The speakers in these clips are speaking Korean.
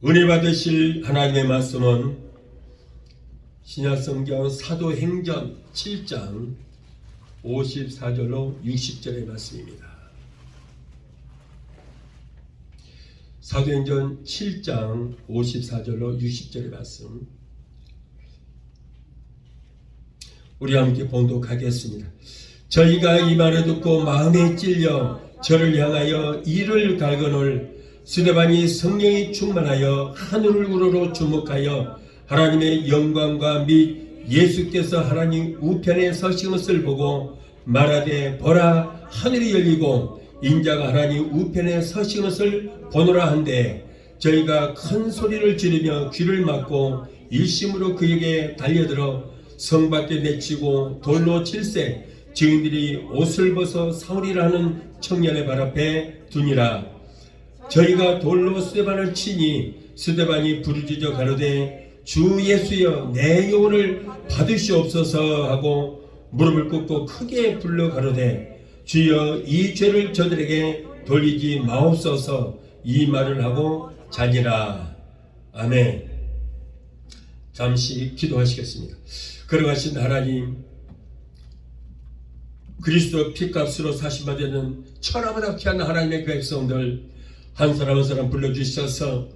은혜 받으실 하나님의 말씀은 신약성경 사도행전 7장 54절로 60절의 말씀입니다. 사도행전 7장 54절로 60절의 말씀 우리 함께 봉독하겠습니다. 저희가 이 말을 듣고 마음에 찔려 저를 향하여 이를 갈거늘 스데반이 성령이 충만하여 하늘을 우러러 주목하여 하나님의 영광과 및 예수께서 하나님 우편에 서신 것을 보고 말하되 보라 하늘이 열리고 인자가 하나님 우편에 서신 것을 보노라 한데 저희가 큰 소리를 지르며 귀를 막고 일심으로 그에게 달려들어 성 밖에 내치고 돌로 칠세 증인들이 옷을 벗어 사울이라 하는 청년의 발 앞에 두니라. 저희가 돌로 스데반을 치니 스데반이 부르짖어 가로되 주 예수여 내 영혼을 받으시옵소서 하고 무릎을 꿇고 크게 불러 가로되 주여 이 죄를 저들에게 돌리지 마옵소서 이 말을 하고 자니라. 아멘. 잠시 기도하시겠습니다. 걸어가신 하나님, 그리스도 피값으로 사심받는 천하보다 귀한 하나님의 백성들 한 사람 한 사람 불러주셔서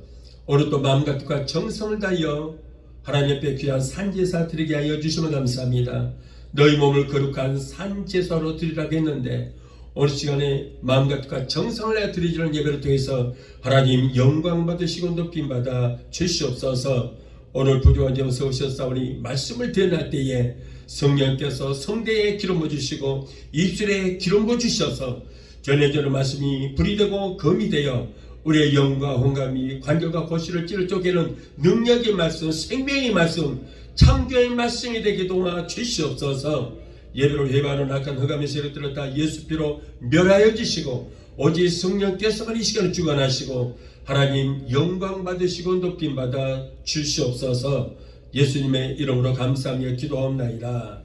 오늘도 마음과 뜻과 정성을 다하여 하나님 앞에 귀한 산제사 드리게 하여 주시면 감사합니다. 너희 몸을 거룩한 산제사로 드리라고 했는데 오늘 시간에 마음과 뜻과 정성을 다해 드리는 예배를 통해서 하나님 영광 받으시고 높임 받아 주시옵소서. 오늘 부족한 점 서오셨사오니 말씀을 드러날 때에 성령께서 성대에 기름 부어주시고 입술에 기름 부어주셔서 전해주는 말씀이 불이 되고 검이 되어 우리의 영과 혼감이 관절과 골수를 찌를 쪼개는 능력의 말씀, 생명의 말씀, 창조의 말씀이 되게 도와 주시옵소서. 예배를 회개하는 악한 흑암의 세력 들었다 예수피로 멸하여 주시고 오직 성령께서만 이 시간을 주관하시고 하나님 영광 받으시고 높임 받아 주시옵소서. 예수님의 이름으로 감사하며 기도하옵나이다.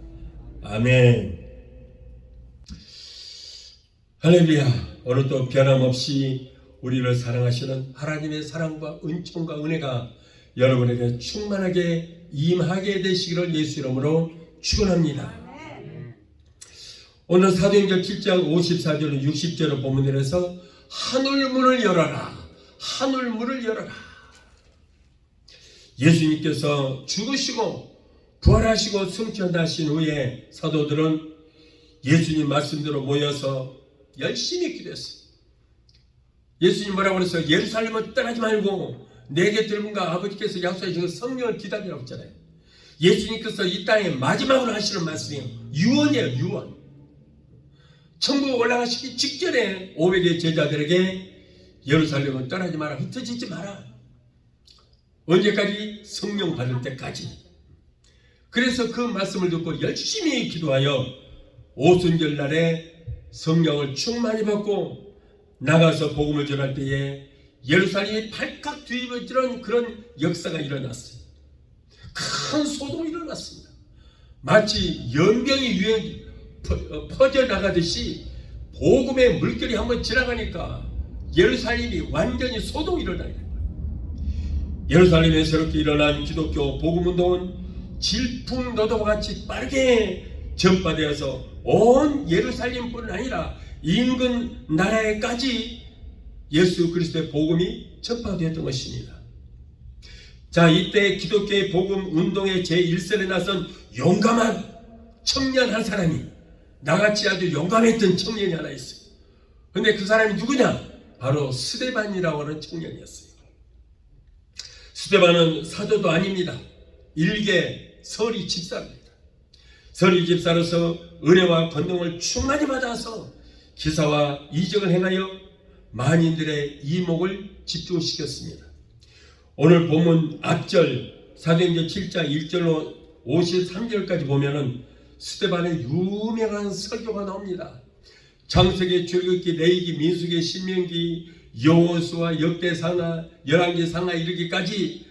아멘. 할렐루야. 오늘도 변함없이 우리를 사랑하시는 하나님의 사랑과 은총과 은혜가 여러분에게 충만하게 임하게 되시기를 예수 이름으로 축원합니다. 오늘 사도행전 7장 54절 60절을 본문에서 하늘문을 열어라. 하늘문을 열어라. 예수님께서 죽으시고 부활하시고 승천하신 후에 사도들은 예수님 말씀대로 모여서 열심히 기도했어요. 예수님 뭐라고 그랬어요? 예루살렘을 떠나지 말고 내게 들문가 아버지께서 약속하신 성령을 기다리라고 했잖아요. 예수님께서 이 땅에 마지막으로 하시는 말씀이에요. 유언이에요. 유언. 천국에 올라가시기 직전에 500의 제자들에게 예루살렘을 떠나지 마라. 흩어지지 마라. 언제까지? 성령 받을 때까지. 그래서 그 말씀을 듣고 열심히 기도하여 오순절 날에 성령을 충만히 받고 나가서 복음을 전할 때에 예루살렘이 발칵 뒤집어지는 그런 역사가 일어났어요. 큰 소동이 일어났습니다. 마치 연병이 퍼져나가듯이 복음의 물결이 한번 지나가니까 예루살렘이 완전히 소동이 일어나요. 예루살렘에 새롭게 일어난 기독교 복음운동은 질풍노도와 같이 빠르게 전파되어서 온 예루살렘뿐 아니라 인근 나라에까지 예수 그리스도의 복음이 전파되었던 것입니다. 자, 이때 기독교의 복음 운동의 제1선에 나선 용감한 청년 한 사람이 나같이 아주 용감했던 청년이 하나 있어요. 근데 그 사람이 누구냐? 바로 스데반이라고 하는 청년이었어요. 스데반은 사도도 아닙니다. 일개 서리 집사입니다. 서리 집사로서 은혜와 권능을 충만히 받아서 기사와 이적을 행하여 만인들의 이목을 집중시켰습니다. 오늘 본문 앞절 사도행전 7장 1절로 53절까지 보면은 스데반의 유명한 설교가 나옵니다. 창세기, 출애굽기, 레위기, 민수기, 신명기, 여호수아, 역대상하, 열왕기상하 이르기까지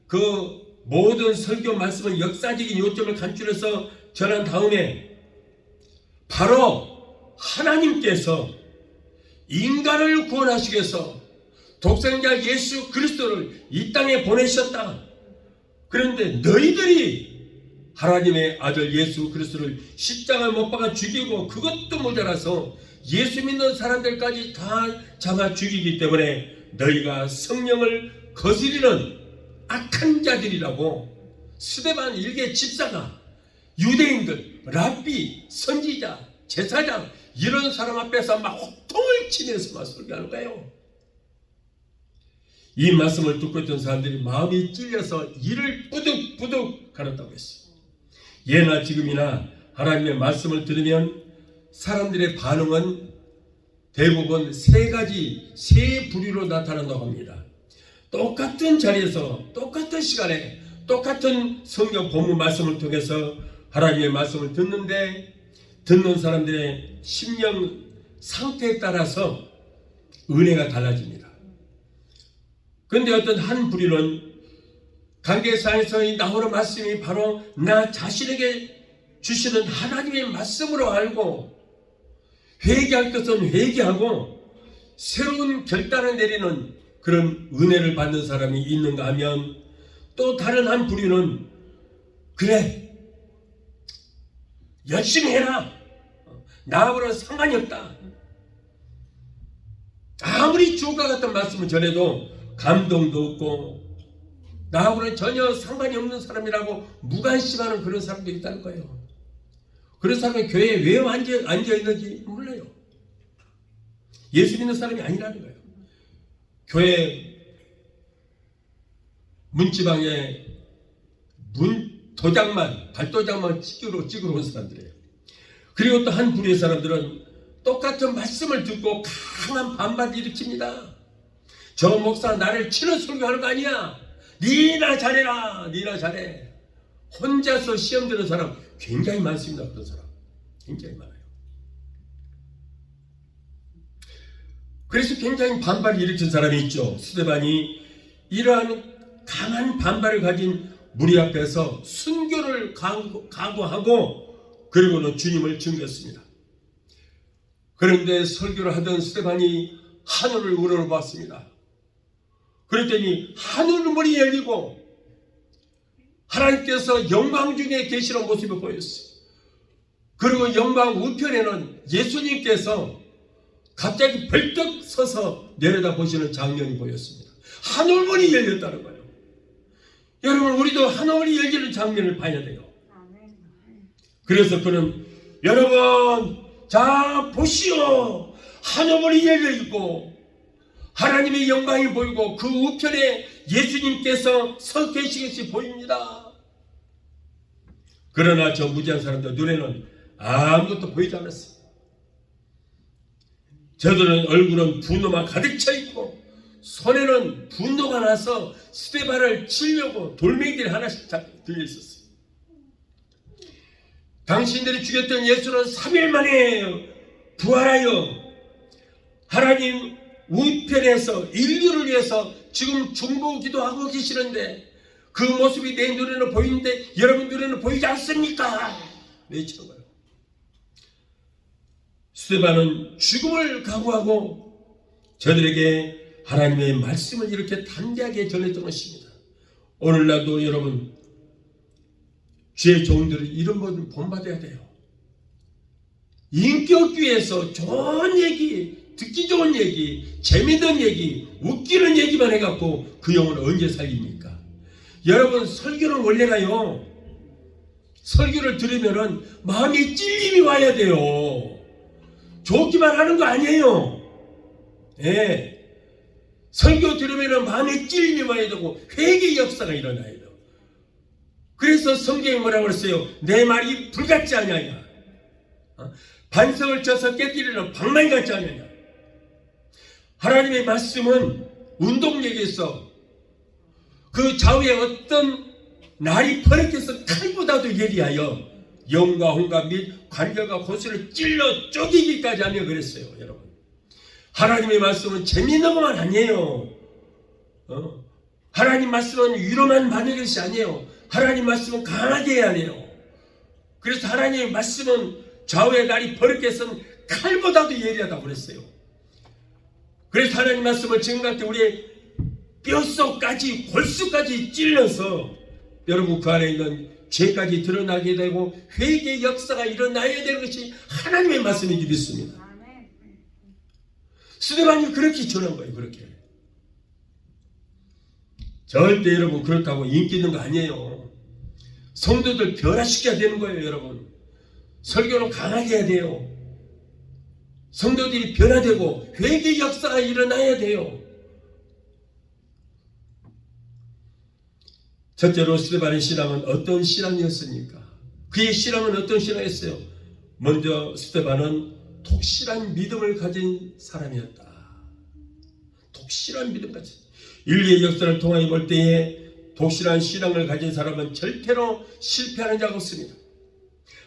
그 모든 설교 말씀은 역사적인 요점을 간추려서 전한 다음에 바로 하나님께서 인간을 구원하시기 위해서 독생자 예수 그리스도를 이 땅에 보내셨다. 그런데 너희들이 하나님의 아들 예수 그리스도를 십자가에 못 박아 죽이고 그것도 모자라서 예수 믿는 사람들까지 다 잡아 죽이기 때문에 너희가 성령을 거스리는 악한 자들이라고 스데반 일개 집사가 유대인들, 랍비, 선지자, 제사장 이런 사람 앞에서 막 호통을 치면서 막 설교하는 거예요. 이 말씀을 듣고 있던 사람들이 마음이 찔려서 이를 뿌득뿌득 가렸다고 했어요. 예나 지금이나 하나님의 말씀을 들으면 사람들의 반응은 대부분 세 부류로 나타난다고 합니다. 똑같은 자리에서 똑같은 시간에 똑같은 성경 본문 말씀을 통해서 하나님의 말씀을 듣는데 듣는 사람들의 심령 상태에 따라서 은혜가 달라집니다. 그런데 어떤 한 부류는 관계상에서 나오는 말씀이 바로 나 자신에게 주시는 하나님의 말씀으로 알고 회개할 것은 회개하고 새로운 결단을 내리는 그런 은혜를 받는 사람이 있는가 하면 또 다른 한 부류는 그래 열심히 해라 나하고는 상관이 없다 아무리 주옥과 같은 말씀을 전해도 감동도 없고 나하고는 전혀 상관이 없는 사람이라고 무관심하는 그런 사람들이 있다는 거예요. 그런 사람이 교회에 왜 앉아있는지 몰라요. 예수 믿는 사람이 아니라는 거예요. 교회 문지방에 발도장만 찍으러 온 사람들이에요. 그리고 또 한 부류의 사람들은 똑같은 말씀을 듣고 강한 반발을 일으킵니다. 저 목사 나를 치는 설교하는 거 아니야. 니나 잘해라. 니나 잘해. 혼자서 시험 드는 사람 굉장히 많습니다. 어떤 사람 굉장히 많아요. 그래서 굉장히 반발을 일으킨 사람이 있죠. 스데반이 이러한 강한 반발을 가진 무리 앞에서 순교를 각오하고 그리고는 주님을 증거했습니다. 그런데 설교를 하던 스데반이 하늘을 우러러봤습니다. 그랬더니 하늘문이 열리고 하나님께서 영광 중에 계시는 모습을 보였어요. 그리고 영광 우편에는 예수님께서 갑자기 벌떡 서서 내려다보시는 장면이 보였습니다. 하늘문이 열렸다는 거예요. 여러분 우리도 하늘문이 열리는 장면을 봐야 돼요. 그래서 그는 여러분 자 보시오 하늘문이 열려있고 하나님의 영광이 보이고 그 우편에 예수님께서 서 계신 것이 보입니다. 그러나 저 무지한 사람들 눈에는 아무것도 보이지 않았어요. 저들은 얼굴은 분노만 가득 차 있고 손에는 분노가 나서 스데반을 치려고 돌멩이들이 하나씩 들려 있었어요. 당신들이 죽였던 예수는 3일 만에 부활하여 하나님 우편에서 인류를 위해서 지금 중보기도하고 계시는데 그 모습이 내 눈에는 보이는데 여러분 눈에는 보이지 않습니까? 외치는 거예요. 스데반은 죽음을 각오하고 저들에게 하나님의 말씀을 이렇게 담대하게 전했던 것입니다. 오늘날도 여러분 주의 종들은 이런 것을 본받아야 돼요. 인격교회에서 좋은 얘기 듣기 좋은 얘기, 재미있는 얘기, 웃기는 얘기만 해갖고 그 영혼을 언제 살립니까? 여러분 설교는 원래가요. 설교를 들으면은 마음에 찔림이 와야 돼요. 좋기만 하는 거 아니에요. 예. 설교 들으면은 마음에 찔림이 와야 되고 회개의 역사가 일어나야 돼요. 그래서 성경이 뭐라고 그랬어요? 내 말이 불같지 아니하냐. 반석을 쳐서 깨뜨리는 방망이 같지 아니하냐. 하나님의 말씀은 운동력에서 그 좌우에 어떤 날이 퍼렇게서 칼보다도 예리하여 영과 혼과 및 관절과 고수를 찔러 쪼개기까지 하며 그랬어요. 여러분 하나님의 말씀은 재미있는 것만 아니에요. 하나님 말씀은 위로만 받는 것이 아니에요. 하나님 말씀은 강하게 해야 해요. 그래서 하나님의 말씀은 좌우의 날이 버릇게 쓴 칼보다도 예리하다고 그랬어요. 그래서 하나님 말씀을 증거할 때 우리의 뼛속까지 골수까지 찔러서 여러분 그 안에 있는 죄까지 드러나게 되고 회개의 역사가 일어나야 되는 것이 하나님의 말씀인지 믿습니다. 스데반이 그렇게 전한 거예요. 그렇게 절대 여러분 그렇다고 인기 있는 거 아니에요. 성도들 변화시켜야 되는 거예요. 여러분 설교는 강하게 해야 돼요. 성도들이 변화되고 회개의 역사가 일어나야 돼요. 첫째로 스데반의 신앙은 어떤 신앙이었습니까? 그의 신앙은 어떤 신앙이었어요? 먼저 스데반은 독실한 믿음을 가진 사람이었다. 독실한 믿음 가진 인류의 역사를 통하여 볼 때에 독실한 신앙을 가진 사람은 절대로 실패하는 자가 없습니다.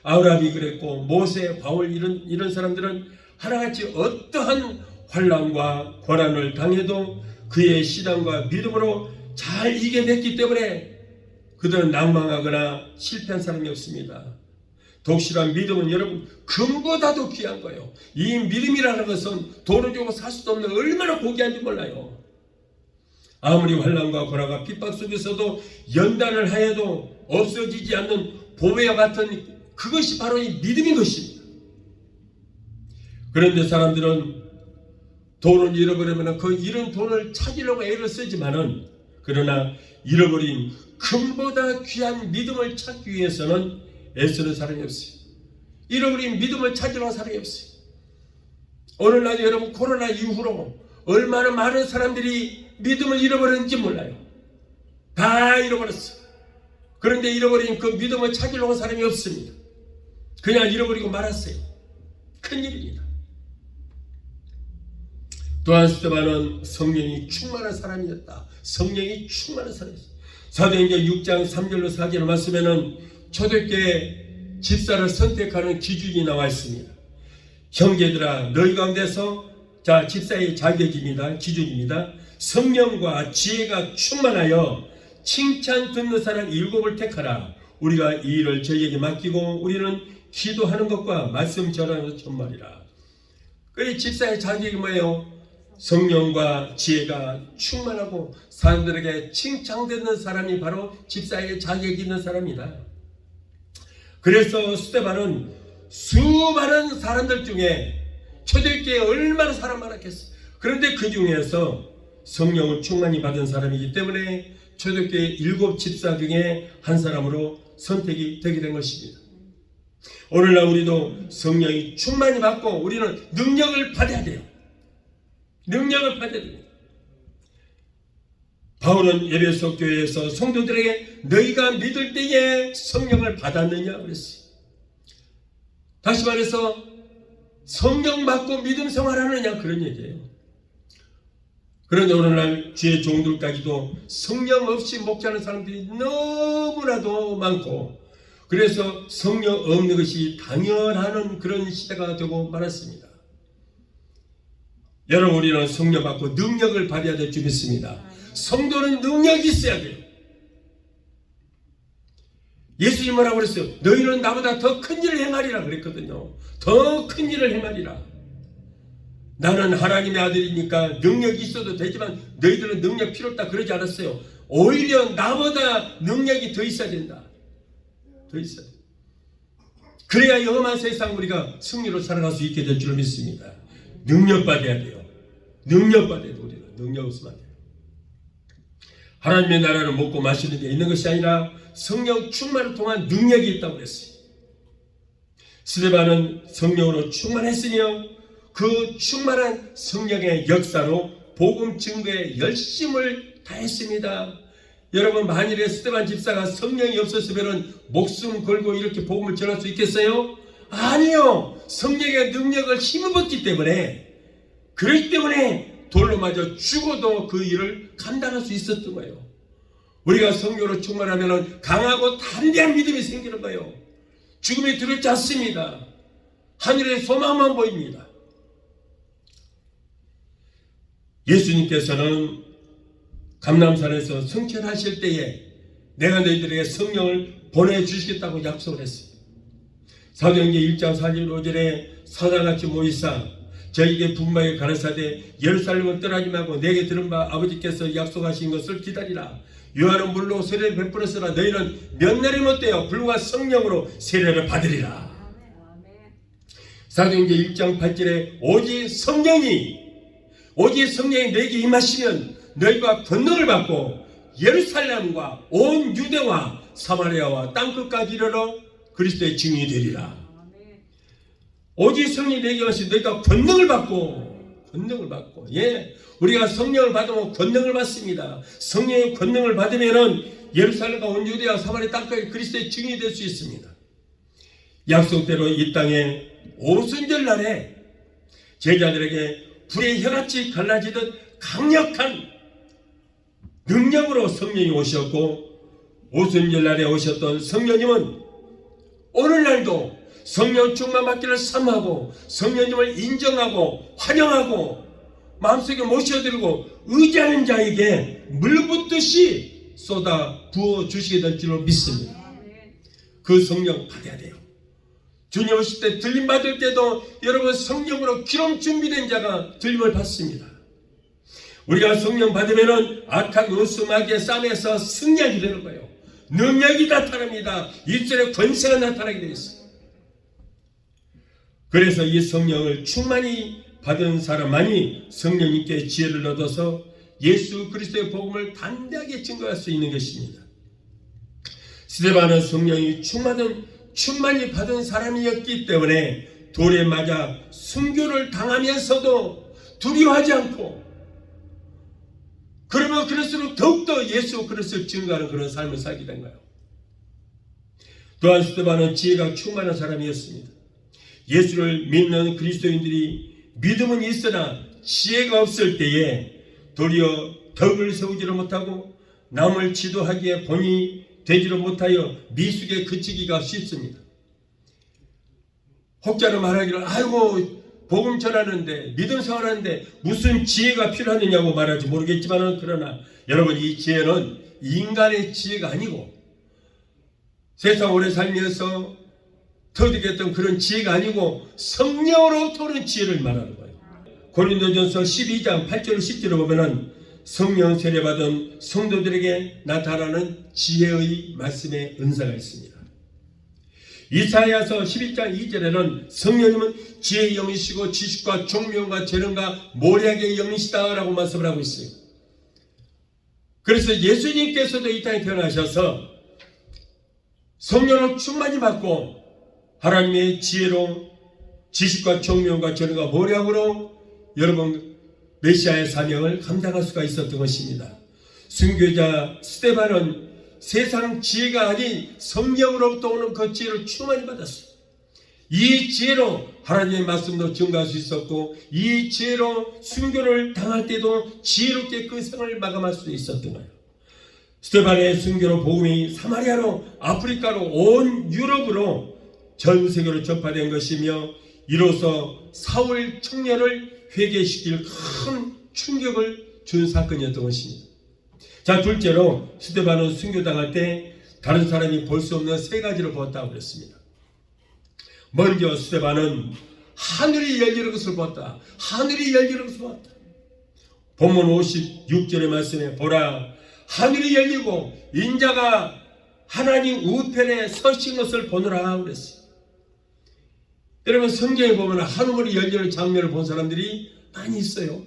아브라함이 그랬고 모세, 바울 이런 사람들은 하나같이 어떠한 환난과 고난을 당해도 그의 신앙과 믿음으로 잘 이겨냈기 때문에 그들은 낭망하거나 실패한 사람이 없습니다. 독실한 믿음은 여러분 금보다도 귀한 거예요. 이 믿음이라는 것은 돈을 주고 살 수도 없는 얼마나 고귀한지 몰라요. 아무리 환난과 고난과 핍박 속에서도 연단을 하여도 없어지지 않는 보배와 같은 그것이 바로 이 믿음인 것입니다. 그런데 사람들은 돈을 잃어버리면 그 잃은 돈을 찾으려고 애를 쓰지만은 그러나 잃어버린 금보다 귀한 믿음을 찾기 위해서는 애쓰는 사람이 없어요. 잃어버린 믿음을 찾으려는 사람이 없어요. 오늘날 여러분 코로나 이후로 얼마나 많은 사람들이 믿음을 잃어버렸는지 몰라요. 다 잃어버렸어요. 그런데 잃어버린 그 믿음을 찾으려고 하는 사람이 없습니다. 그냥 잃어버리고 말았어요. 큰일입니다. 또한 스데반은 성령이 충만한 사람이었다. 성령이 충만한 사람이었다. 사도행전 6장 3절로 4절을 말씀에는 초대교회 집사를 선택하는 기준이 나와 있습니다. 형제들아 너희 가운데서 자 집사의 자격입니다. 기준입니다. 성령과 지혜가 충만하여 칭찬 듣는 사람 7을 택하라. 우리가 이 일을 저희에게 맡기고 우리는 기도하는 것과 말씀 전하는 것 전말이라. 그 집사의 자격이 뭐예요? 성령과 지혜가 충만하고 사람들에게 칭찬되는 사람이 바로 집사의 자격이 있는 사람이다. 그래서 스데반은 수많은 사람들 중에 초대교회에 얼마나 사람 많았겠어요. 그런데 그 중에서 성령을 충만히 받은 사람이기 때문에 초대교회 7 집사 중에 한 사람으로 선택이 되게 된 것입니다. 오늘날 우리도 성령이 충만히 받고 우리는 능력을 받아야 돼요. 능력을 받아야 됩니다. 바울은 에베소 교회에서 성도들에게 너희가 믿을 때에 성령을 받았느냐 그랬어요. 다시 말해서 성령 받고 믿음 생활하느냐 그런 얘기예요. 그런데 오늘날 주의 종들까지도 성령 없이 목자하는 사람들이 너무나도 많고 그래서 성령 없는 것이 당연한 그런 시대가 되고 말았습니다. 여러분 우리는 성령 받고 능력을 받아야 될 줄 믿습니다. 성도는 능력이 있어야 돼요. 예수님 뭐라고 그랬어요? 너희는 나보다 더 큰 일을 행하리라 그랬거든요. 더 큰 일을 행하리라. 나는 하나님의 아들이니까 능력이 있어도 되지만 너희들은 능력 필요 없다 그러지 않았어요. 오히려 나보다 능력이 더 있어야 된다. 더 있어야 돼. 그래야 이 험한 세상 우리가 승리로 살아갈 수 있게 될 줄 믿습니다. 능력 받아야 돼요. 능력 받아야 돼요. 우리는 능력 없으면 안 돼요. 하나님의 나라는 먹고 마시는 게 있는 것이 아니라 성령 충만을 통한 능력이 있다고 그랬어요. 스데반은 성령으로 충만했으며 그 충만한 성령의 역사로 복음 증거에 열심을 다했습니다. 여러분 만일에 스데반 집사가 성령이 없었으면 목숨 걸고 이렇게 복음을 전할 수 있겠어요? 아니요. 성령의 능력을 힘입었기 때문에 그렇기 때문에 돌로 맞아 죽어도 그 일을 감당할 수 있었던 거예요. 우리가 성령으로 충만하면 강하고 담대한 믿음이 생기는 거예요. 죽음이 두렵지 않습니다. 하늘의 소망만 보입니다. 예수님께서는 감람산에서 성천하실 때에 내가 너희들에게 성령을 보내주시겠다고 약속을 했어요. 사도행전 1장 4절 5절에 사자같이 모이사 저에게 분명히 가라사대 예루살렘을 떠나지 말고 내게 들은 바 아버지께서 약속하신 것을 기다리라. 요한은 물로 세례를 베풀었으나 너희는 몇 날이 못되어 불과 성령으로 세례를 받으리라. 사도행전 1장 8절에 오직 성령이 내게 임하시면 너희가 권능을 받고 예루살렘과 온 유대와 사마리아와 땅끝까지 이르러 그리스도의 증인이 되리라. 오직 성령이 내게 임하시면 너희가 권능을 받고 우리가 성령을 받으면 권능을 받습니다. 성령의 권능을 받으면은 예루살렘과 온 유대와 사마리아 땅까지 그리스도의 증인이 될 수 있습니다. 약속대로 이 땅에 오순절 날에 제자들에게 불의 혀같이 갈라지듯 강력한 능력으로 성령이 오셨고, 오순절 날에 오셨던 성령님은 오늘날도 성령 충만 받기를 사모하고 성령님을 인정하고 환영하고 마음속에 모셔들고 의지하는 자에게 물붓듯이 쏟아 부어주시게 될 줄로 믿습니다. 그 성령 받아야 돼요. 주님 오실 때 들림 받을 때도 여러분 성령으로 기름 준비된 자가 들림을 받습니다. 우리가 성령 받으면은 악한 웃음하게 싸움에서 승리하게 되는 거예요. 능력이 나타납니다. 입술에 권세가 나타나게 되어 있습니다. 그래서 이 성령을 충만히 받은 사람만이 성령님께 지혜를 얻어서 예수 그리스도의 복음을 담대하게 증거할 수 있는 것입니다. 스데반은 성령이 충만히 받은 사람이었기 때문에 돌에 맞아 순교를 당하면서도 두려워하지 않고, 그러면 그럴수록 더욱더 예수 그리스도를 증거하는 그런 삶을 살게 된 거예요. 또한 스데반은 지혜가 충만한 사람이었습니다. 예수를 믿는 그리스도인들이 믿음은 있으나 지혜가 없을 때에 도리어 덕을 세우지를 못하고 남을 지도하기에 본이 되지를 못하여 미숙에 그치기가 쉽습니다. 혹자는 말하기를 아이고 복음 전하는데 믿음 생활하는데 무슨 지혜가 필요하느냐고 말하지 모르겠지만, 그러나 여러분, 이 지혜는 인간의 지혜가 아니고 세상 오래 살면서 터득했던 그런 지혜가 아니고 성령으로부터 오는 지혜를 말하는 거예요. 고린도전서 12장 8절 10절을 보면은 성령 세례받은 성도들에게 나타나는 지혜의 말씀의 은사가 있습니다. 이사야서 11장 2절에는 성령님은 지혜의 영이시고 지식과 총명과 재능과 모략의 영이시다라고 말씀을 하고 있어요. 그래서 예수님께서도 이 땅에 태어나셔서 성령을 충만히 받고 하나님의 지혜로 지식과 총명과 재능과 모략으로 여러분 메시아의 사명을 감당할 수가 있었던 것입니다. 순교자 스데반은 세상 지혜가 아닌 성령으로부터 오는 그 지혜를 충만히 받았어요. 이 지혜로 하나님의 말씀도 증거할 수 있었고, 이 지혜로 순교를 당할 때도 지혜롭게 그 생활을 마감할 수 있었던 거예요. 스데반의 순교로 복음이 사마리아로, 아프리카로, 온 유럽으로 전 세계로 전파된 것이며, 이로써 사울 청년을 회개시킬 큰 충격을 준 사건이었던 것입니다. 자, 둘째로 스데반은 순교당할 때 다른 사람이 볼 수 없는 세 가지를 보았다고 그랬습니다. 먼저 스데반은 하늘이 열리는 것을 보았다. 하늘이 열리는 것을 보았다. 본문 56절의 말씀에 보라, 하늘이 열리고 인자가 하나님 우편에 서신 것을 보느라 그랬어요. 여러분, 성경에 보면 하늘이 열리는 장면을 본 사람들이 많이 있어요.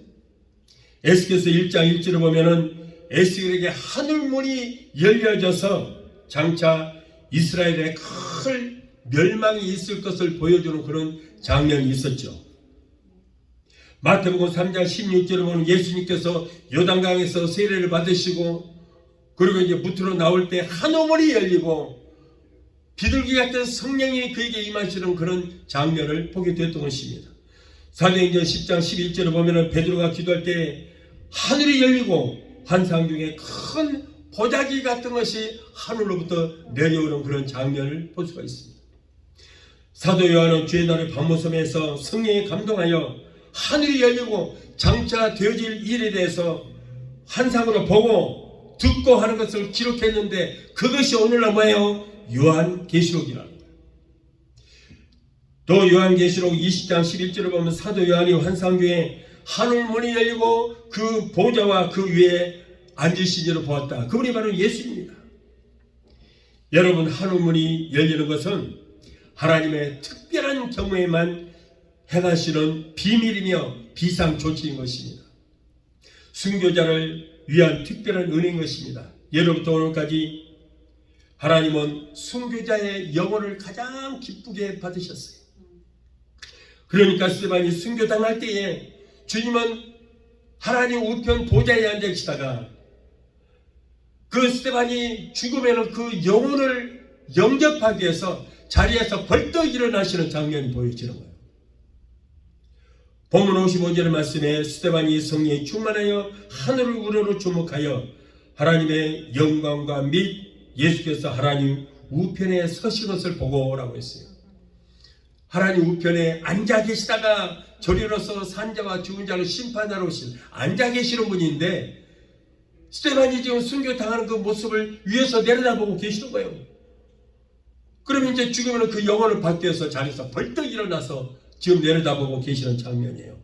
에스겔서 1장 1절을 보면은 에스겔에게 하늘문이 열려져서 장차 이스라엘의 큰 멸망이 있을 것을 보여주는 그런 장면이 있었죠. 마태복음 3장 16절을 보면 예수님께서 요단강에서 세례를 받으시고, 그리고 이제 무트로 나올 때 하늘문이 열리고 비둘기 같은 성령이 그에게 임하시는 그런 장면을 보게 됐던 것입니다. 사도행전 10장 11절을 보면 베드로가 기도할 때 하늘이 열리고 환상 중에 큰 보자기 같은 것이 하늘로부터 내려오는 그런 장면을 볼 수가 있습니다. 사도 요한은 주의 날의 밤모섬에서 성령에 감동하여 하늘이 열리고 장차 되어질 일에 대해서 환상으로 보고 듣고 하는 것을 기록했는데, 그것이 오늘날 뭐예요? 요한계시록이라는 거예요. 또 요한계시록 20장 11절을 보면 사도 요한이 환상 중에 하늘 문이 열리고 그 보좌와 그 위에 앉으신 이를 보았다. 그분이 바로 예수입니다. 여러분, 하늘 문이 열리는 것은 하나님의 특별한 경우에만 행하시는 비밀이며 비상조치인 것입니다. 순교자를 위한 특별한 은혜인 것입니다. 예로부터 오늘까지 하나님은 순교자의 영혼을 가장 기쁘게 받으셨어요. 그러니까 스데반이 순교당할 때에 주님은 하나님 우편 보좌에 앉아 계시다가 그 스데반이 죽으면 그 영혼을 영접하기 위해서 자리에서 벌떡 일어나시는 장면이 보여지는 거예요. 본문 55절 말씀에 스데반이 성령에 충만하여 하늘을 우러러 주목하여 하나님의 영광과 및 예수께서 하나님 우편에 서신 것을 보고라고 했어요. 하나님 우편에 앉아 계시다가 저리로서 산자와 죽은 자를 심판하러 오신 앉아 계시는 분인데 스데반이 지금 순교당하는 그 모습을 위에서 내려다보고 계시는 거예요. 그러면 이제 죽으면 그 영혼을 받기 위해서 자리에서 벌떡 일어나서 지금 내려다보고 계시는 장면이에요.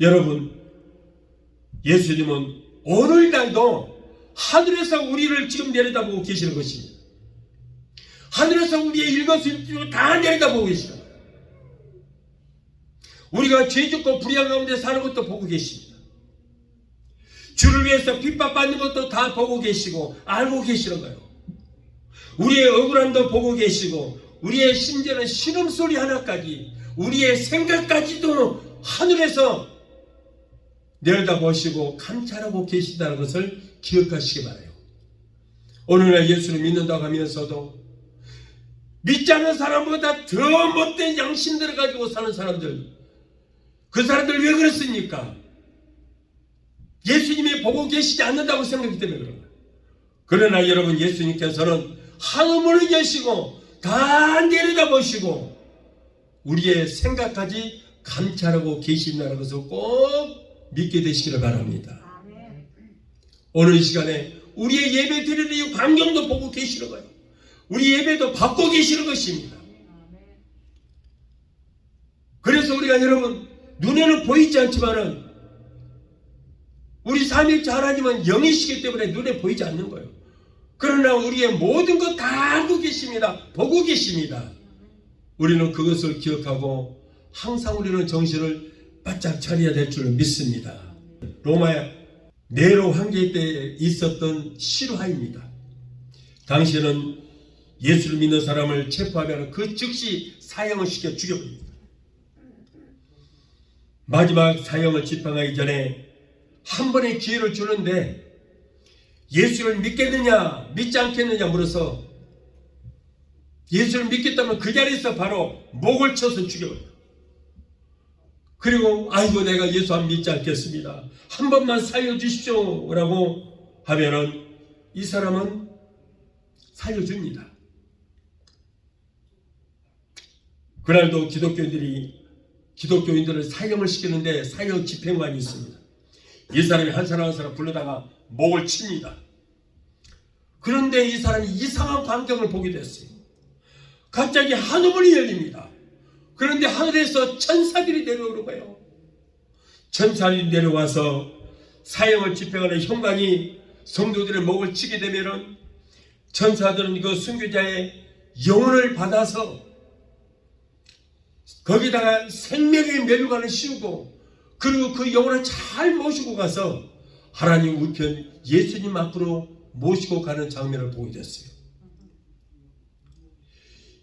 여러분, 예수님은 오늘날도 하늘에서 우리를 지금 내려다보고 계시는 것입니다. 하늘에서 우리의 일거수일투족을 다 내려다보고 계시는 거예요. 우리가 죄짓고 불의한 가운데 사는 것도 보고 계십니다. 주를 위해서 핍박받는 것도 다 보고 계시고 알고 계시는 거예요. 우리의 억울함도 보고 계시고 우리의 심지어는 신음소리 하나까지 우리의 생각까지도 하늘에서 내려다보시고 감찰하고 계시다는 것을 기억하시기 바라요. 오늘날 예수를 믿는다고 하면서도 믿지 않는 사람보다 더 못된 양심들을 가지고 사는 사람들, 그 사람들 왜 그렇습니까? 예수님이 보고 계시지 않는다고 생각하기 때문에 그런 거예요. 그러나 여러분, 예수님께서는 하늘문을 여시고 다 내려다보시고 우리의 생각까지 감찰하고 계신다는 것을 꼭 믿게 되시기를 바랍니다. 오늘 이 시간에 우리의 예배 드리는 이 광경도 보고 계시는 거예요. 우리 예배도 받고 계시는 것입니다. 그래서 우리가 여러분, 눈에는 보이지 않지만은 우리 삼일째 하나님은 영이시기 때문에 눈에 보이지 않는 거예요. 그러나 우리의 모든 것 다 알고 계십니다. 보고 계십니다. 우리는 그것을 기억하고 항상 우리는 정신을 바짝 차려야 될 줄 믿습니다. 로마 네로 황제 때 있었던 실화입니다. 당시에는 예수를 믿는 사람을 체포하면 그 즉시 사형을 시켜 죽여버립니다. 마지막 사형을 집행하기 전에 한 번의 기회를 주는데 예수를 믿겠느냐 믿지 않겠느냐 물어서 예수를 믿겠다면 그 자리에서 바로 목을 쳐서 죽여버려요. 그리고 아이고 내가 예수 안 믿지 않겠습니다. 한 번만 살려주십시오 라고 하면은 이 사람은 살려줍니다. 그날도 기독교인들을 사형을 시키는데 사형 집행관이 있습니다. 이 사람이 한 사람 한 사람 불러다가 목을 칩니다. 그런데 이 사람이 이상한 광경을 보게 됐어요. 갑자기 하늘문이 열립니다. 그런데 하늘에서 천사들이 내려오는 거예요. 천사들이 내려와서 사형을 집행하는 형관이 성도들의 목을 치게 되면은 천사들은 그 순교자의 영혼을 받아서 거기다가 생명의 멸관을 씌우고 그리고 그 영혼을 잘 모시고 가서 하나님 우편 예수님 앞으로 모시고 가는 장면을 보게 됐어요.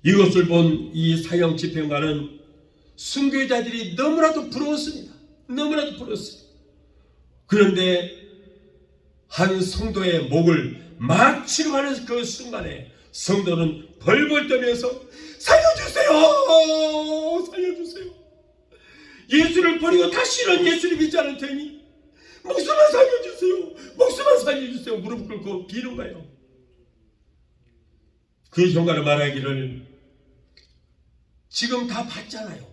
이것을 본 이 사형 집행관은 순교자들이 너무나도 부러웠습니다. 너무나도 부러웠어요. 그런데 한 성도의 목을 막 치료하는 그 순간에 성도는 벌벌 떠면서 살려주세요! 살려주세요! 예수를 버리고 다시는 예수를 믿지 않을 테니 목숨만 살려주세요! 목숨만 살려주세요! 무릎 꿇고 비는 거예요. 그 형관은 말하기를 지금 다 봤잖아요.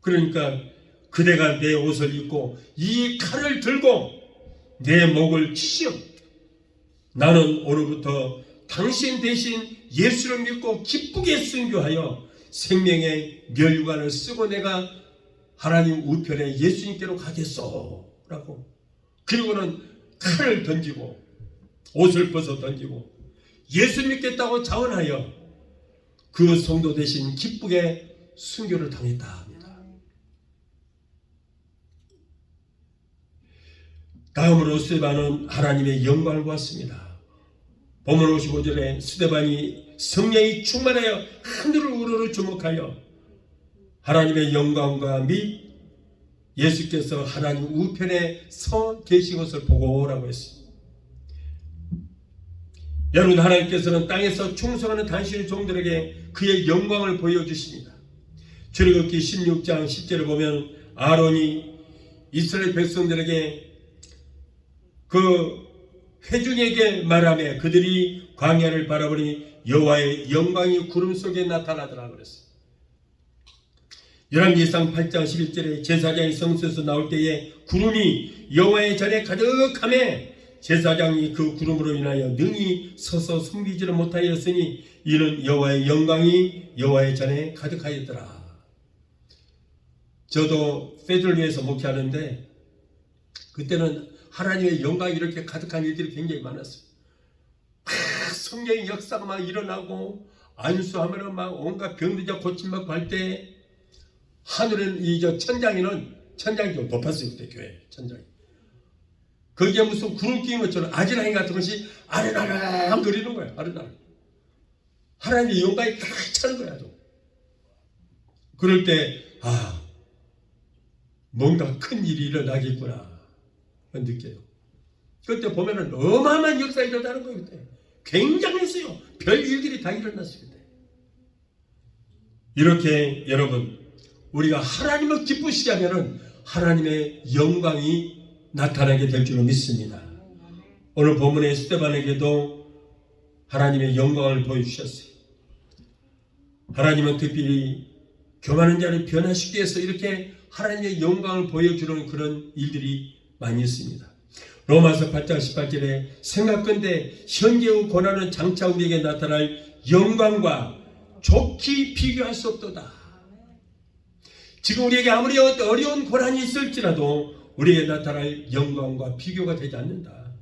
그러니까 그대가 내 옷을 입고 이 칼을 들고 내 목을 치시오. 나는 오늘부터 당신 대신 예수를 믿고 기쁘게 순교하여 생명의 멸관을 쓰고 내가 하나님 우편에 예수님께로 가겠소 라고. 그리고는 칼을 던지고 옷을 벗어 던지고 예수 믿겠다고 자원하여 그 성도 대신 기쁘게 순교를 당했다 합니다. 다음으로 스데반은 하나님의 영광을 보았습니다. 본문 55절에 스데반이 성령이 충만하여 하늘을 우러러 주목하여 하나님의 영광과 및 예수께서 하나님 우편에 서 계신 것을 보고라고 했습니다. 여러분, 하나님께서는 땅에서 충성하는 당신의 종들에게 그의 영광을 보여주십니다. 출애굽기 16장 10절을 보면 아론이 이스라엘 백성들에게 그 회중에게 말하며 그들이 광야를 바라보니 여호와의 영광이 구름 속에 나타나더라 그랬어요. 열왕기상 8장 11절에 제사장이 성소에서 나올 때에 구름이 여호와의 전에 가득하며 제사장이 그 구름으로 인하여 능히 서서 숨기지를 못하였으니 이는 여호와의 영광이 여호와의 전에 가득하였더라. 저도 페들교에서 목회하는데 그때는 하나님의 영광이 이렇게 가득한 일들이 굉장히 많았어요. 성령의 역사가 막 일어나고 안수하면 막 온갖 병들자 고침받고 할 때 하늘은 천장이 좀 높았어요. 그때 교회 천장이. 거기에 무슨 구름 끼는 것처럼 아지랑이 같은 것이 아르르르 거리는 거예요. 아르르르. 하나님의 영광이 딱 차는 거야. 그럴 때 뭔가 큰 일이 일어나겠구나 느껴요. 그때 보면은 어마어마한 역사가 일어나는 거예요. 그때 굉장했어요. 별 일들이 다 일어났어요. 그때. 이렇게 여러분, 우리가 하나님을 기쁘시게 하면은 하나님의 영광이 나타나게 될 줄로 믿습니다. 오늘 본문의 스데반에게도 하나님의 영광을 보여주셨어요. 하나님은 특별히 교만한 자를 변화시키기 위해서 이렇게 하나님의 영광을 보여주는 그런 일들이 많이 있습니다. 로마서 8장 18절에 생각건대 현재의 고난은 장차 우리에게 나타날 영광과 좋게 비교할 수 없도다. 지금 우리에게 아무리 어려운 고난이 있을지라도 우리에게 나타날 영광과 비교가 되지 않는다.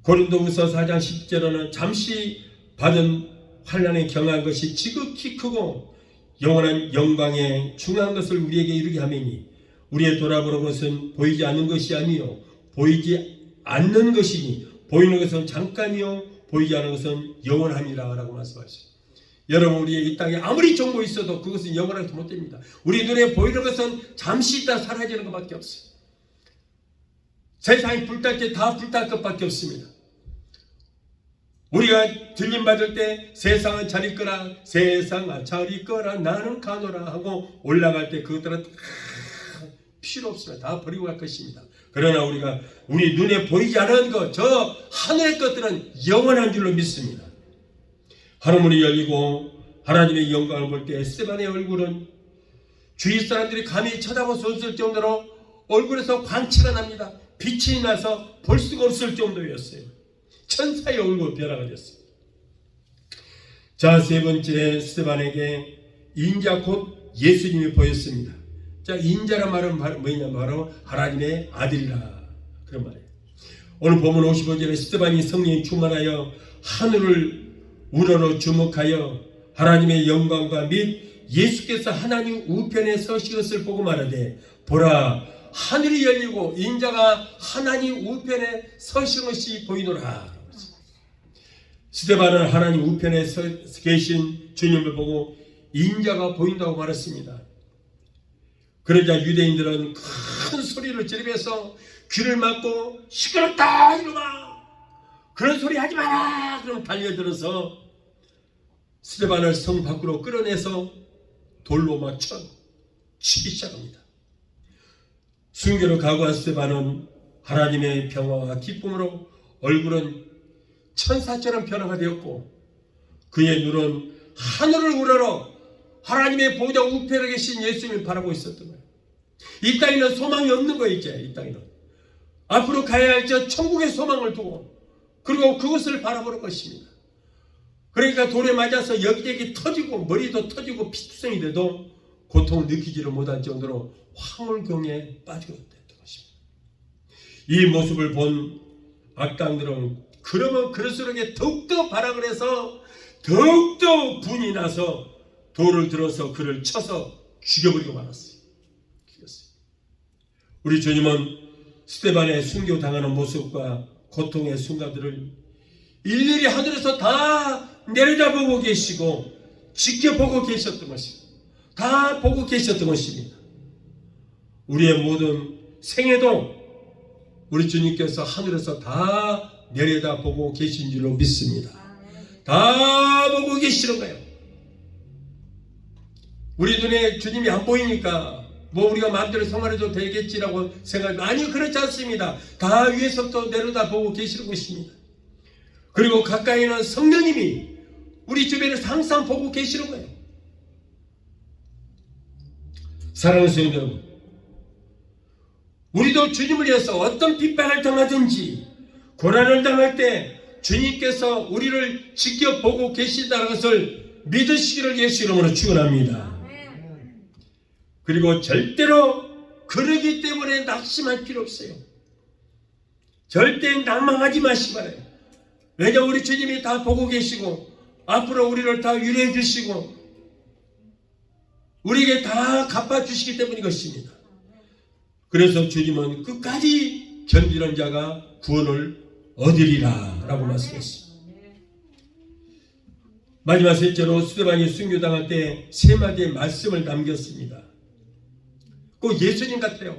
고린도후서 4장 10절에는 잠시 받은 환난에 경한 것이 지극히 크고 영원한 영광에 중요한 것을 우리에게 이루게 하매니 우리의 돌아보는 것은 보이지 않는 것이 아니요 보이지 않는 것이니 보이는 것은 잠깐이요 보이지 않는 것은 영원함이라 라고 말씀하셨습니다. 여러분, 우리의 이 땅에 아무리 정보 있어도 그것은 영원하게 못됩니다. 우리 눈에 보이는 것은 잠시 있다 사라지는 것밖에 없어요. 세상이 불탈 때 다 불탈 것밖에 없습니다. 우리가 들림 받을 때 세상은 잘 있거라, 세상아 잘 있거라, 나는 가노라 하고 올라갈 때 그것들은 다 필요 없습니다. 다 버리고 갈 것입니다. 그러나 우리가 우리 눈에 보이지 않은 것, 저 하늘의 것들은 영원한 줄로 믿습니다. 하늘문이 열리고 하나님의 영광을 볼 때 스데반의 얼굴은 주위 사람들이 감히 쳐다볼 수 없을 정도로 얼굴에서 광채가 납니다. 빛이 나서 볼 수가 없을 정도였어요. 천사의 얼굴 변화가 됐습니다. 자, 세 번째, 스데반에게 인자 곧 예수님이 보였습니다. 자, 인자란 말은 뭐냐? 바로 하나님의 아들이라 그런 말이에요. 오늘 본문 55절에 스데반이 성령이 충만하여 하늘을 우러러 주목하여 하나님의 영광과 및 예수께서 하나님 우편에 서신 것을 보고 말하되 보라 하늘이 열리고 인자가 하나님 우편에 서신 것이 보이노라. 스데반은 하나님 우편에 서 계신 주님을 보고 인자가 보인다고 말했습니다. 그러자 유대인들은 큰 소리를 지르면서 귀를 막고 시끄럽다 이놈아, 그런 소리 하지 마라. 그럼 달려들어서 스데반을 성 밖으로 끌어내서 돌로 맞춰 치기 시작합니다. 순교를 각오한 스데반은 하나님의 평화와 기쁨으로 얼굴은 천사처럼 변화가 되었고 그의 눈은 하늘을 우러러 하나님의 보좌 우편에 계신 예수님을 바라보고 있었던 거예요. 이 땅에는 소망이 없는 거예요. 이제 이 땅에는 앞으로 가야 할 저 천국의 소망을 두고 그리고 그것을 바라보는 것입니다. 그러니까 돌에 맞아서 여기저기 터지고 머리도 터지고 피투성이 돼도 고통을 느끼지를 못할 정도로 황홀경에 빠지게 됐던 것입니다. 이 모습을 본 악당들은 그러면 그럴수록 더욱더 발악을 해서 더욱더 분이 나서 돌을 들어서 그를 쳐서 죽여버리고 말았어요. 우리 주님은 스데반의 순교당하는 모습과 고통의 순간들을 일일이 하늘에서 다 내려다보고 계시고 지켜보고 계셨던 것입니다. 다 보고 계셨던 것입니다. 우리의 모든 생애도 우리 주님께서 하늘에서 다 내려다보고 계신 줄로 믿습니다. 다 보고 계시는 거예요. 우리 눈에 주님이 안 보이니까 뭐 우리가 마음대로 생활해도 되겠지라고 생각하면 아니 그렇지 않습니다. 다 위에서부터 내려다보고 계시는 것입니다. 그리고 가까이는 성령님이 우리 주변에서 항상 보고 계시는 거예요. 사랑하는 성도 여러분, 우리도 주님을 위해서 어떤 핍박을 당하든지 고난을 당할 때 주님께서 우리를 지켜보고 계신다는 것을 믿으시기를 예수 이름으로 축원합니다. 그리고 절대로 그러기 때문에 낙심할 필요 없어요. 절대 낭망하지 마시기 바라요. 왜냐 우리 주님이 다 보고 계시고 앞으로 우리를 다 위로해 주시고 우리에게 다 갚아주시기 때문인 것입니다. 그래서 주님은 끝까지 견디는 자가 구원을 얻으리라 라고 말씀했습니다. 마지막 셋째로 스데반이 순교당할 때 세 마디의 말씀을 남겼습니다. 꼭 예수님 같아요.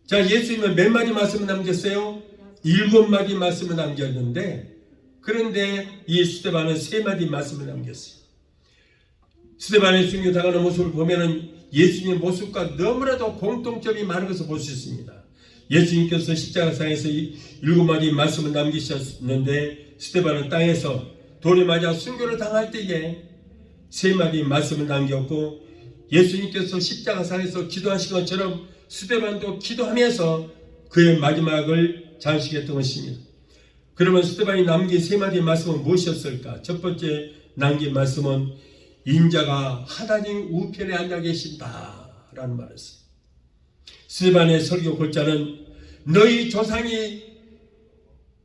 자, 예수님은 몇 마디 말씀을 남겼어요? 7마디 말씀을 남겼는데 그런데 이 스데반은 3마디 말씀을 남겼어요. 스데반의 순교당하는 모습을 보면은 예수님의 모습과 너무나도 공통점이 많은 것을 볼 수 있습니다. 예수님께서 십자가상에서 7마디 말씀을 남기셨는데 스데반은 땅에서 돌에 맞아 순교를 당할 때에 3마디 말씀을 남겼고 예수님께서 십자가상에서 기도하신 것처럼 스데반도 기도하면서 그의 마지막을 장식했던 것입니다. 그러면 스데반이 남긴 3마디 말씀은 무엇이었을까? 첫 번째 남긴 말씀은 인자가 하나님 우편에 앉아 계신다라는 말이었어요. 스데반의 설교 골자는 너희 조상이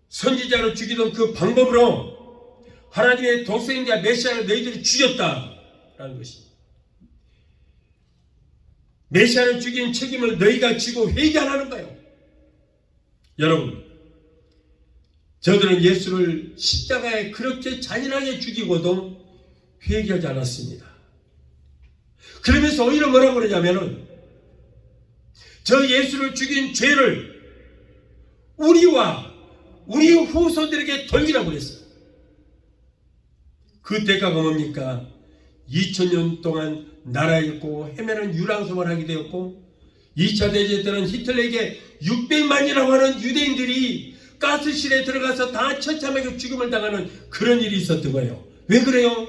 선지자를 죽이던 그 방법으로 하나님의 독생자 메시아를 너희들이 죽였다라는 것입니다. 메시아를 죽인 책임을 너희가 지고 회개 안 하는 거예요. 여러분, 저들은 예수를 십자가에 그렇게 잔인하게 죽이고도 회개하지 않았습니다. 그러면서 오히려 뭐라고 그러냐면은 저 예수를 죽인 죄를 우리와 우리 후손들에게 돌리라고 그랬어요. 그 대가가 뭡니까? 2000년 동안 나라에 있고 헤매는 유랑생활을 하게 되었고 2차 대전 때는 히틀러에게 600만이라고 하는 유대인들이 가스실에 들어가서 다 처참하게 죽음을 당하는 그런 일이 있었던 거예요. 왜 그래요?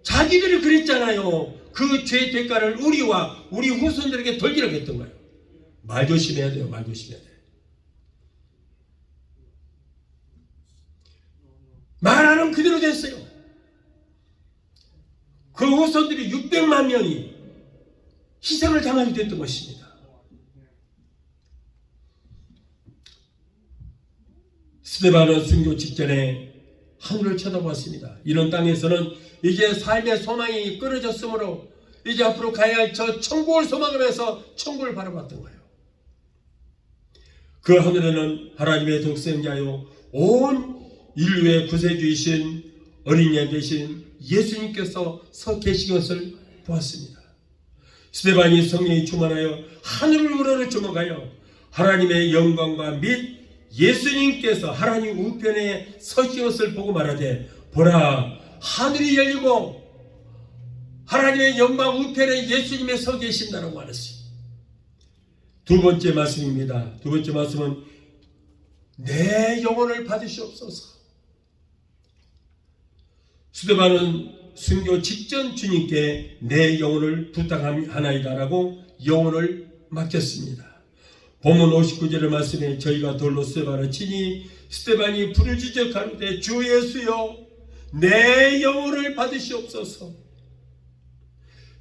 자기들이 그랬잖아요. 그 죄의 대가를 우리와 우리 후손들에게 돌리라고 했던 거예요. 말 조심해야 돼요. 말 조심해야 돼요. 말하는 그대로 됐어요. 그 후손들이 600만 명이 희생을 당하게 됐던 것입니다. 스데반은 순교 직전에 하늘을 쳐다보았습니다. 이런 땅에서는 이제 삶의 소망이 끊어졌으므로 이제 앞으로 가야 할 저 천국을 소망하면서 천국을 바라봤던 거예요. 그 하늘에는 하나님의 독생자요 온 인류의 구세주이신 어린 양 되신 예수님께서 서 계신 것을 보았습니다. 스데반이 성령이 충만하여 하늘을 우러러 주목하여 하나님의 영광과 및 예수님께서 하나님 우편에 서신 것을 보고 말하되 보라 하늘이 열리고 하나님의 영광 우편에 예수님이 서 계신다라고 말했어요. 두 번째 말씀입니다. 두 번째 말씀은 내 영혼을 받으시옵소서. 스데반은 순교 직전 주님께 내 영혼을 부탁하나이다라고 영혼을 맡겼습니다. 본문 59절의 말씀에 저희가 돌로 스데반을 치니 스데반이 부르짖어 가로되 주 예수여 내 영혼을 받으시옵소서.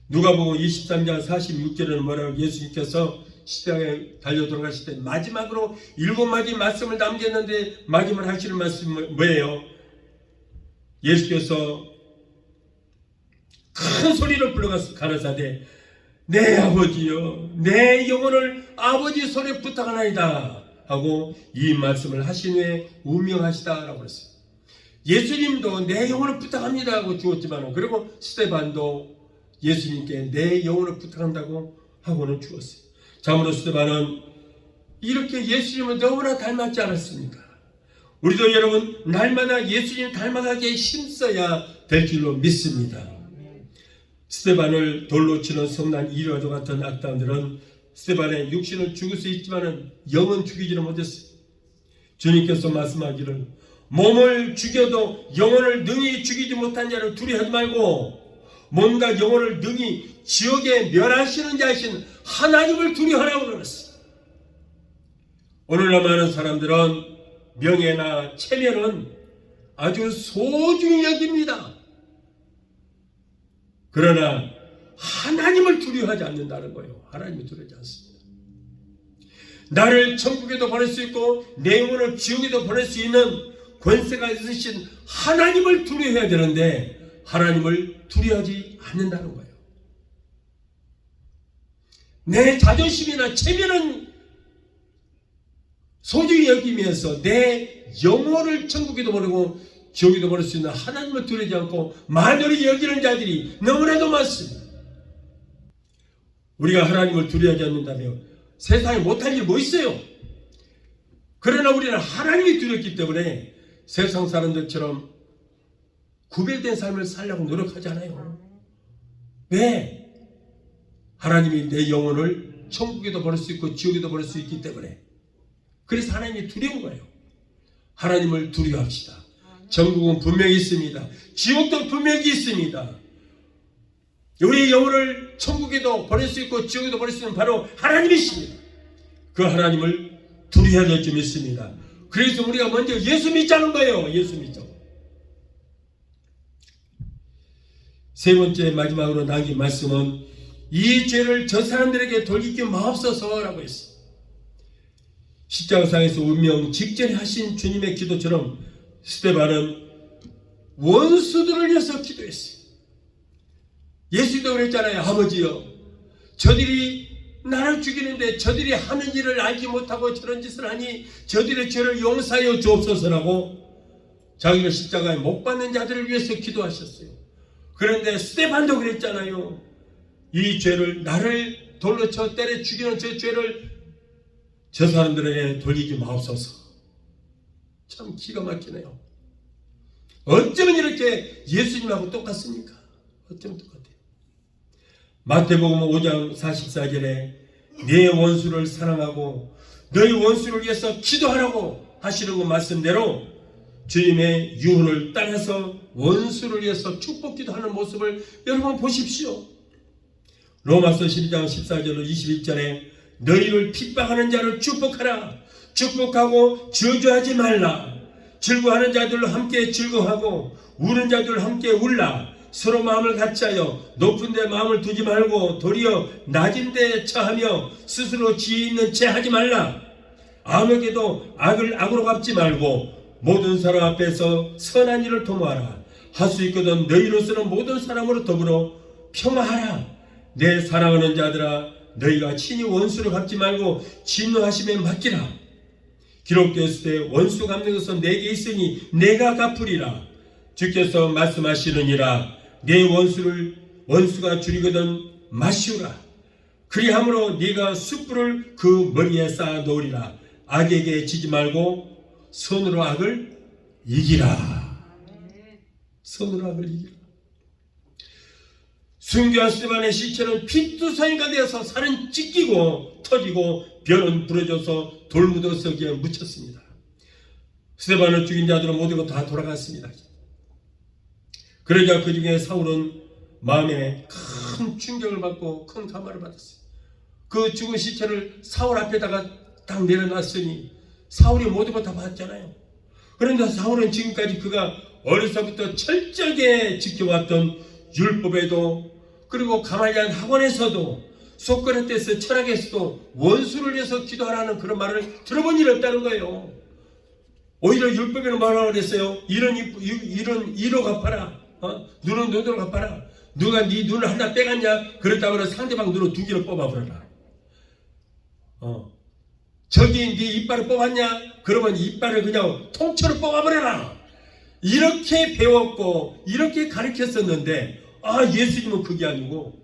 누가복음 23장 46절에는 뭐라고 예수님께서 시장에 달려 돌아가실 때 마지막으로 7마디 말씀을 남겼는데 마지막으로 하시는 말씀은 뭐예요? 예수께서 큰 소리로 불러가서 가라사대 내 아버지여 내 영혼을 아버지 손에 부탁하나이다 하고 이 말씀을 하신 후에 운명하시다라고 그랬어요. 예수님도 내 영혼을 부탁합니다 하고 죽었지만 그리고 스데반도 예수님께 내 영혼을 부탁한다고 하고는 죽었어요. 참으로 스데반은 이렇게 예수님을 너무나 닮았지 않았습니까? 우리도 여러분 날마다 예수님 닮아가기에 힘써야 될 줄로 믿습니다. 스데반을 돌로 치는 성난 이리와도 같은 악당들은 스데반의 육신을 죽일 수 있지만 영은 죽이지는 못했어요. 주님께서 말씀하기를 몸을 죽여도 영혼을 능히 죽이지 못한 자를 두려워하지 말고 몸과 영혼을 능히 지옥에 멸하시는 자이신 하나님을 두려워하라고 그랬어요. 오늘날 많은 사람들은 명예나 체면은 아주 소중히 여깁니다. 그러나 하나님을 두려워하지 않는다는 거예요. 하나님을 두려워하지 않습니다. 나를 천국에도 보낼 수 있고 내 영혼을 지옥에도 보낼 수 있는 권세가 있으신 하나님을 두려워해야 되는데 하나님을 두려워하지 않는다는 거예요. 내 자존심이나 체면은 소중히 여기면서 내 영혼을 천국에도 보내고 지옥에도 보낼 수 있는 하나님을 두려워하지 않고 만연히 여기는 자들이 너무나도 많습니다. 우리가 하나님을 두려워하지 않는다면 세상에 못할 일 뭐 있어요? 그러나 우리는 하나님이 두렵기 때문에 세상 사람들처럼 구별된 삶을 살려고 노력하지 않아요. 왜? 하나님이 내 영혼을 천국에도 보낼 수 있고 지옥에도 보낼 수 있기 때문에. 그래서 하나님이 두려운 거예요. 하나님을 두려워합시다. 천국은 분명히 있습니다. 지옥도 분명히 있습니다. 우리의 영혼을 천국에도 보낼 수 있고 지옥에도 보낼 수 있는 바로 하나님이십니다. 그 하나님을 두려워해야 될 줄 믿습니다. 그래서 우리가 먼저 예수 믿자는 거예요. 예수 믿자고. 세 번째 마지막으로 남긴 말씀은 이 죄를 저 사람들에게 돌리기 마옵소서라고 했어요. 십자가상에서 운명 직전에 하신 주님의 기도처럼 스데반은 원수들을 위해서 기도했어요. 예수도 그랬잖아요. 아버지여 저들이 나를 죽이는데 저들이 하는 일을 알지 못하고 저런 짓을 하니 저들의 죄를 용서하여 주옵소서라고 자기를 십자가에 못 박는 자들을 위해서 기도하셨어요. 그런데 스데반도 그랬잖아요. 이 죄를 나를 돌로 쳐 때려 죽이는 저 죄를 저 사람들에게 돌리지 마옵소서. 참 기가 막히네요. 어쩌면 이렇게 예수님하고 똑같습니까? 어쩌면 똑같아요. 마태복음 5장 44절에 내 원수를 사랑하고 너희 원수를 위해서 기도하라고 하시는 그 말씀대로 주님의 유언을 따라서 원수를 위해서 축복 기도하는 모습을 여러분 보십시오. 로마서 12장 14절로 21절에 너희를 핍박하는 자를 축복하라. 축복하고 저주하지 말라. 즐거워하는 자들로 함께 즐거워하고 우는 자들로 함께 울라. 서로 마음을 같이하여 높은 데 마음을 두지 말고 도리어 낮은 데 처하며 스스로 지혜 있는 채 하지 말라. 아무에게도 악을 악으로 갚지 말고 모든 사람 앞에서 선한 일을 도모하라. 할 수 있거든 너희로서는 모든 사람으로 더불어 평화하라. 내 사랑하는 자들아 너희가 친히 원수를 갚지 말고 진노하심에 맡기라. 기록되었을 때 원수 갚는 것은 내게 있으니 내가 갚으리라. 주께서 말씀하시느니라. 내 원수가 줄이거든 마시우라. 그리함으로 네가 숯불을 그 머리에 쌓아 놓으리라. 악에게 지지 말고 손으로 악을 이기라. 손으로 악을 이기라. 순교한 스데반의 시체는 피투성이가 되어서 살은 찢기고 터지고 벼는 부러져서 돌무더기에 묻혔습니다. 스데반을 죽인 자들은 모두가 다 돌아갔습니다. 그러자 그 중에 사울은 마음에 큰 충격을 받고 큰 감화를 받았어요. 그 죽은 시체를 사울 앞에다가 딱 내려놨으니 사울이 모든 걸 다 봤잖아요. 그런데 사울은 지금까지 그가 어려서부터 철저하게 지켜왔던 율법에도, 그리고 가말리엘 학원에서도, 소크라테스 철학에서도 원수를 위해서 기도하라는 그런 말을 들어본 일이 없다는 거예요. 오히려 율법에는 뭐라고 그랬어요? 이런 이로 갚아라. 눈은 눈으로 갚아라. 누가 네 눈을 하나 빼갔냐? 그렇다고 상대방 눈을 두 개로 뽑아버려라. 저기 네 이빨을 뽑았냐? 그러면 이빨을 그냥 통째로 뽑아버려라. 이렇게 배웠고 이렇게 가르쳤었는데, 예수님은 그게 아니고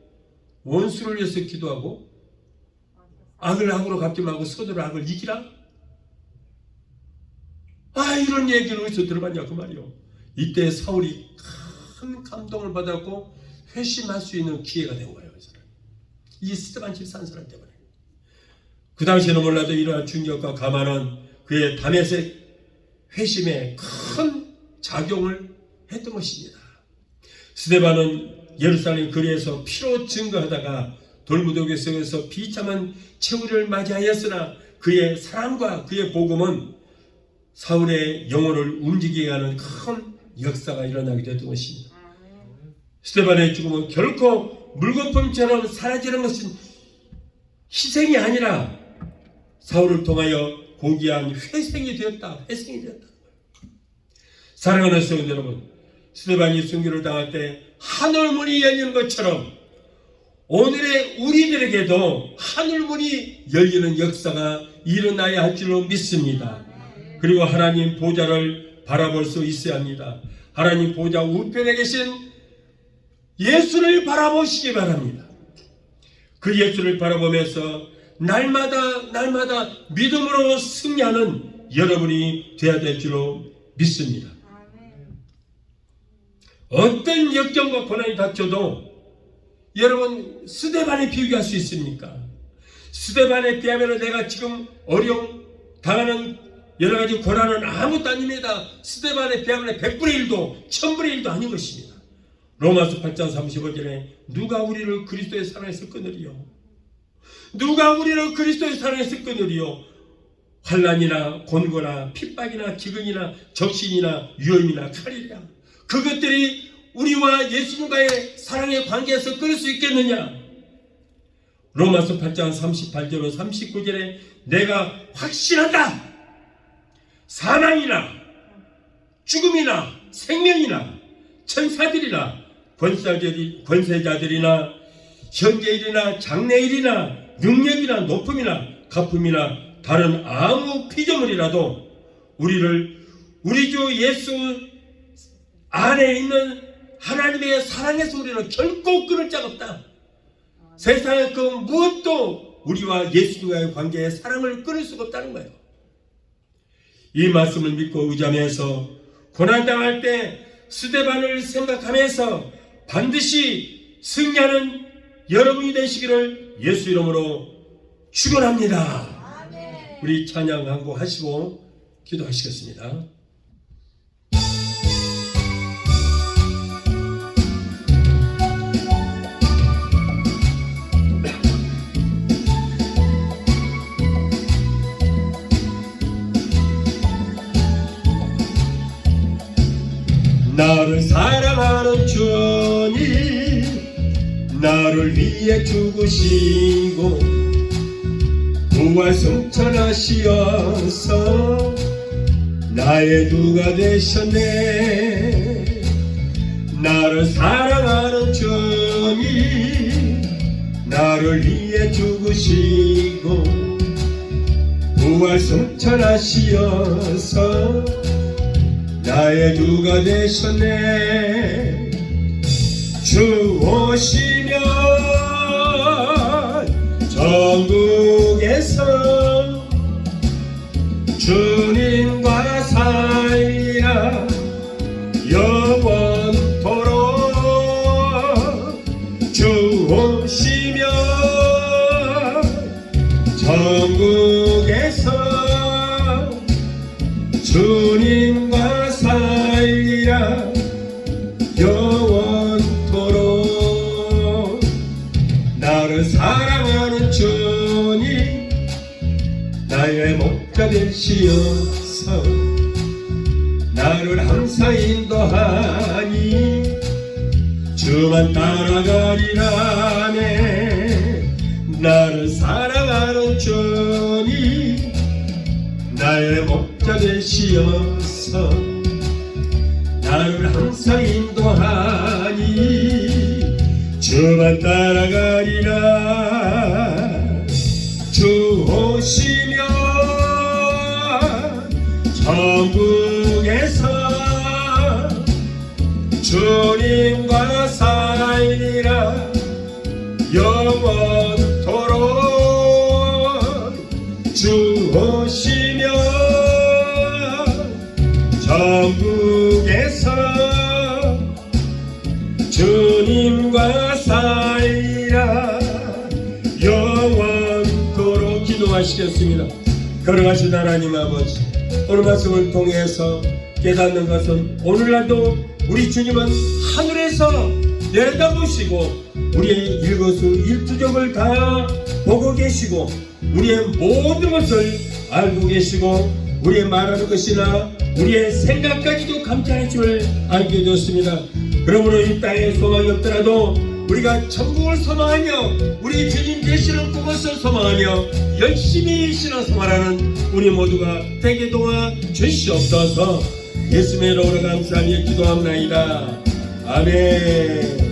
원수를 위해서 기도하고 악을 악으로 갚지 말고 서로를 악을 이기라? 이런 얘기를 어디서 들어봤냐 그 말이요. 이때 사울이 큰 감동을 받았고 회심할 수 있는 기회가 된 거예요. 이 스데반 집사 한 사람 때문에. 그 당시에는 몰라도 이러한 충격과 가만은 그의 다메섹 회심에 큰 작용을 했던 것입니다. 스데반은 예루살렘 거리에서 피로 증거하다가 돌무더기 속에서 비참한 최후를 맞이하였으나 그의 사랑과 그의 복음은 사울의 영혼을 움직이게 하는 큰 역사가 일어나게 됐던 것입니다. 스데반의 죽음은 결코 물거품처럼 사라지는 것은 희생이 아니라 사울을 통하여 고귀한 회생이 되었다. 회생이 되었다. 사랑하는 성도 여러분, 스데반이 순교를 당할 때 하늘문이 열리는 것처럼 오늘의 우리들에게도 하늘문이 열리는 역사가 일어나야 할 줄로 믿습니다. 그리고 하나님 보좌를 바라볼 수 있어야 합니다. 하나님 보좌 우편에 계신 예수를 바라보시기 바랍니다. 그 예수를 바라보면서 날마다 믿음으로 승리하는 여러분이 되어야 될 줄로 믿습니다. 어떤 역경과 고난이 닥쳐도 여러분 스데반에 비교할 수 있습니까? 스데반에 비하면 내가 지금 어려움 당하는 여러 가지 고난은 아무것도 아닙니다. 스데반에 비하면 100분의 1도 1000분의 1도 아닌 것입니다. 로마서 8장 35절에 누가 우리를 그리스도의 사랑에서 끊으리요? 누가 우리를 그리스도의 사랑에서 끊으리요? 환난이나 곤고나 핍박이나 기근이나 적신이나 위험이나 칼이랴. 그것들이 우리와 예수님과의 사랑의 관계에서 끊을 수 있겠느냐? 로마서 8장 38절로 39절에 내가 확신한다. 사망이나 죽음이나 생명이나 천사들이나 권세자들이나 현재일이나 장래일이나 능력이나 높음이나 가품이나 다른 아무 피조물이라도 우리 주 예수 안에 있는 하나님의 사랑에서 우리는 결코 끊을 자가 없다. 세상의 그 무엇도 우리와 예수님과의 관계에 사랑을 끊을 수가 없다는 거예요. 이 말씀을 믿고 의지하면서 고난당할 때 스데반을 생각하면서 반드시 승리하는 여러분이 되시기를 예수 이름으로 축원합니다. 우리 찬양 한 곡 하시고 기도하시겠습니다. 나를 사랑하는 주님 나를 위해 죽으시고 부활 승천하시어서 나의 주가 되셨네. 나를 사랑하는 주님 나를 위해 죽으시고 부활 승천하시어서 나의 주가 되셨네. 주 오시면 천국에서 주님과 살리라 영원토록. 주 오시면 천국에서 주님과 살리라 영원토록. 나를 사랑하는 주님 나의 목자 되시어서 나를 항상 인도 인도하니 주만 따라가리라네. 나를 사랑하는 주님 나의 목자 되시어서 나를 항상 인도하니 주만 따라가리라. 주 오시면 천국에서 주님과 살리라. 영원토록 주 오시면 천국에서 주님과 살리라. 영원토록 기도하시겠습니다. 걸어가신 하나님 아버지, 오늘 말씀을 통해서 깨닫는 것은 오늘날도 우리 주님은 하늘에서 내려다보시고 우리의 일거수일투족을 다 보고 계시고 우리의 모든 것을 알고 계시고 우리의 말하는 것이나 우리의 생각까지도 감찰할 줄 알게 되었습니다. 그러므로 이 땅에 소망이 없더라도 우리가 천국을 소망하며 우리 주님 계시는 그것을 소망하며 열심히 신앙생활하는 우리 모두가 되게 도와 주시옵소서. 예수님의 이름으로 감사하며 기도합나이다. 아멘.